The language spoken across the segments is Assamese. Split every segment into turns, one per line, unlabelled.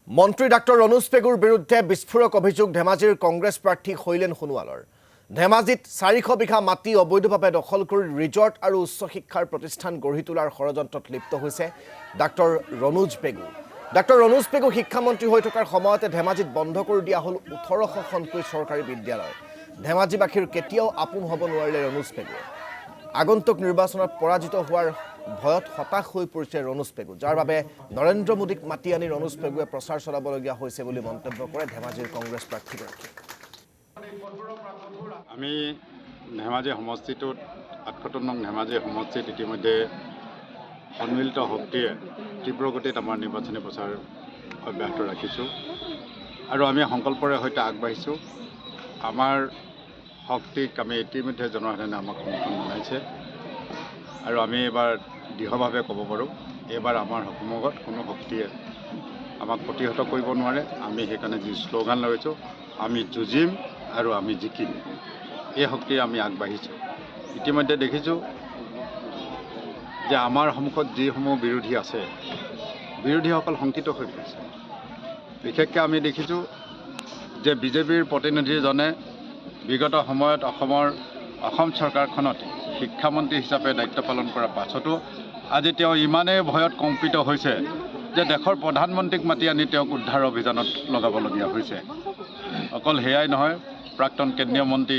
মন্ত্ৰী ডাক্তৰ ৰণোজ পেগুৰ বিৰুদ্ধে বিস্ফোৰক অভিযোগ ধেমাজিৰ কংগ্ৰেছ প্ৰাৰ্থী শৈলেন সোণোৱালৰ। ধেমাজিত 400 বিঘা মাটি অবৈধভাৱে দখল কৰি ৰিজৰ্ট আৰু উচ্চ শিক্ষাৰ প্ৰতিষ্ঠান গঢ়ি তোলাৰ ষড়যন্ত্ৰত লিপ্ত হৈছে ডাক্তৰ ৰণোজ পেগু। ডাক্তৰ ৰণোজ পেগু শিক্ষামন্ত্ৰী হৈ থকাৰ সময়তে ধেমাজিত বন্ধ কৰি দিয়া হ'ল 1800খনকৈ চৰকাৰী বিদ্যালয়। ধেমাজিবাসীৰ কেতিয়াও আপোন হ'ব নোৱাৰিলে ৰণোজ পেগু। আগন্তুক নিৰ্বাচনত পৰাজিত হোৱাৰ ভয়ত হতাশ হৈ পৰিছে ৰণোজ পেগু, যাৰ বাবে নৰেন্দ্ৰ মোদীক মাতি আনি ৰণোজ পেগুৱে প্ৰচাৰ চলাবলগীয়া হৈছে বুলি মন্তব্য কৰে ধেমাজিৰ কংগ্ৰেছ প্ৰাৰ্থীগৰাকী।
আমি ধেমাজি সমষ্টিটোত 78 নং ধেমাজি সমষ্টিত ইতিমধ্যে সন্মিলিত শক্তিয়ে তীব্ৰ গতিত আমাৰ নিৰ্বাচনী প্ৰচাৰ অব্যাহত ৰাখিছোঁ আৰু আমি সংকল্পৰে সৈতে আগবাঢ়িছোঁ। আমাৰ শক্তিক আমি ইতিমধ্যে জনসাধাৰণে আমাক সমৰ্থন জনাইছে আৰু আমি এইবাৰ দৃঢ়ভাৱে ক'ব পাৰোঁ, এইবাৰ আমাৰ সন্মুখত কোনো শক্তিয়ে আমাক প্ৰতিহত কৰিব নোৱাৰে। আমি সেইকাৰণে যি শ্লোগান লৈছোঁ, আমি যুঁজিম আৰু আমি জিকিম, এই শক্তিৰে আমি আগবাঢ়িছোঁ। ইতিমধ্যে দেখিছোঁ যে আমাৰ সন্মুখত যিসমূহ বিৰোধী আছে, বিৰোধীসকল শংকিত হৈ পৰিছে। বিশেষকৈ আমি দেখিছোঁ যে বিজেপিৰ প্ৰতিনিধিজনে বিগত সময়ত অসম চৰকাৰখনত শিক্ষামন্ত্ৰী হিচাপে দায়িত্ব পালন কৰাৰ পাছতো আজি তেওঁ ইমানেই ভয়ত কম্পিত হৈছে যে দেশৰ প্ৰধানমন্ত্ৰীক মাতি আনি তেওঁক উদ্ধাৰ অভিযানত লগাবলগীয়া হৈছে। অকল সেয়াই নহয়, প্ৰাক্তন কেন্দ্ৰীয় মন্ত্ৰী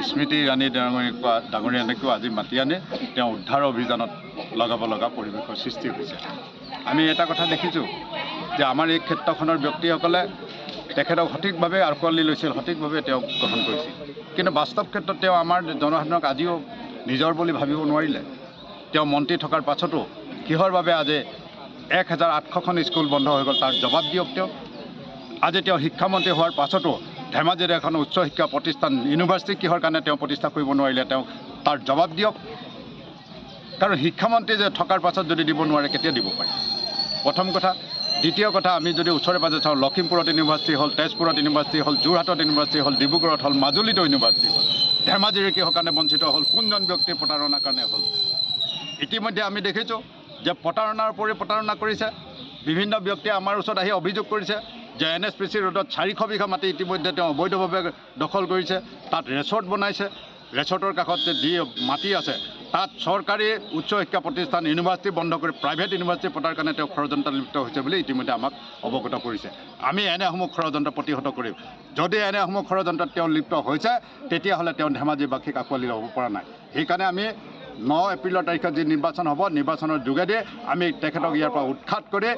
স্মৃতি ইৰাণী ডাঙৰীয়ানীকো আজি মাতি আনি তেওঁ উদ্ধাৰ অভিযানত লগাব লগা পৰিৱেশৰ সৃষ্টি হৈছে। আমি এটা কথা দেখিছোঁ যে আমাৰ এই ক্ষেত্ৰখনৰ ব্যক্তিসকলে তেখেতক সঠিকভাৱে আঁকোৱালি লৈছিল, সঠিকভাৱে তেওঁক গ্ৰহণ কৰিছিল, কিন্তু বাস্তৱ ক্ষেত্ৰত তেওঁ আমাৰ জনসাধাৰণক আজিও নিজৰ বুলি ভাবিব নোৱাৰিলে। তেওঁ মন্ত্ৰী থকাৰ পাছতো কিহৰ বাবে আজি 1800খন স্কুল বন্ধ হৈ গ'ল তাৰ জবাব দিয়ক তেওঁ। আজি তেওঁ শিক্ষামন্ত্ৰী হোৱাৰ পাছতো ধেমাজিৰ এখন উচ্চ শিক্ষা প্ৰতিষ্ঠান ইউনিভাৰ্চিটি কিহৰ কাৰণে তেওঁ প্ৰতিষ্ঠা কৰিব নোৱাৰিলে, তেওঁ তাৰ জবাব দিয়ক। কাৰণ শিক্ষামন্ত্ৰী যে থকাৰ পাছত যদি দিব নোৱাৰে, কেতিয়া দিব পাৰে? প্ৰথম কথা। দ্বিতীয় কথা, আমি যদি ওচৰে পাজৰে চাওঁ, লখিমপুৰত ইউনিভাৰ্চিটি হ'ল, তেজপুৰত ইউনিভাৰ্চিটি হ'ল, যোৰহাটত ইউনিভাৰ্চিটি হ'ল, ডিব্ৰুগড়ত হ'ল, মাজুলীতো ইউনিভাৰ্চিটি হ'ল। ধেমাজিৰ কিহৰ কাৰণে বঞ্চিত হ'ল? কোনজন ব্যক্তিৰ প্ৰতাৰণাৰ কাৰণে হ'ল? ইতিমধ্যে আমি দেখিছোঁ যে প্ৰতাৰণাৰ উপৰি প্ৰতাৰণা কৰিছে। বিভিন্ন ব্যক্তিয়ে আমাৰ ওচৰত আহি অভিযোগ কৰিছে যে NSPC ৰোডত 400 বিঘা মাটি ইতিমধ্যে তেওঁ অবৈধভাৱে দখল কৰিছে, তাত ৰেচৰ্ট বনাইছে। ৰেচৰ্টৰ কাষত যি মাটি আছে তাত চৰকাৰী উচ্চ শিক্ষা প্ৰতিষ্ঠান ইউনিভাৰ্চিটি বন্ধ কৰি প্ৰাইভেট ইউনিভাৰ্চিটি পতাৰ কাৰণে তেওঁ ষড়যন্ত্ৰত লিপ্ত হৈছে বুলি ইতিমধ্যে আমাক অৱগত কৰিছে। আমি এনেসমূহ ষড়যন্ত্ৰ প্ৰতিহত কৰিম। যদি এনেসমূহ ষড়যন্ত্ৰত তেওঁ লিপ্ত হৈছে, তেতিয়াহ'লে তেওঁ ধেমাজিবাসীক আঁকোৱালি ল'ব পৰা নাই। সেইকাৰণে আমি 9 এপ্ৰিলৰ তাৰিখত যি নিৰ্বাচন হ'ব, নিৰ্বাচনৰ যোগেদি আমি তেখেতক ইয়াৰ পৰা উৎখাত কৰি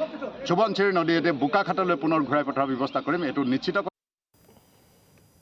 সোৱণশিৰি নদীয়েদি বোকাখাটলৈ পুনৰ ঘূৰাই পঠোৱাৰ ব্যৱস্থা কৰিম। এইটো নিশ্চিত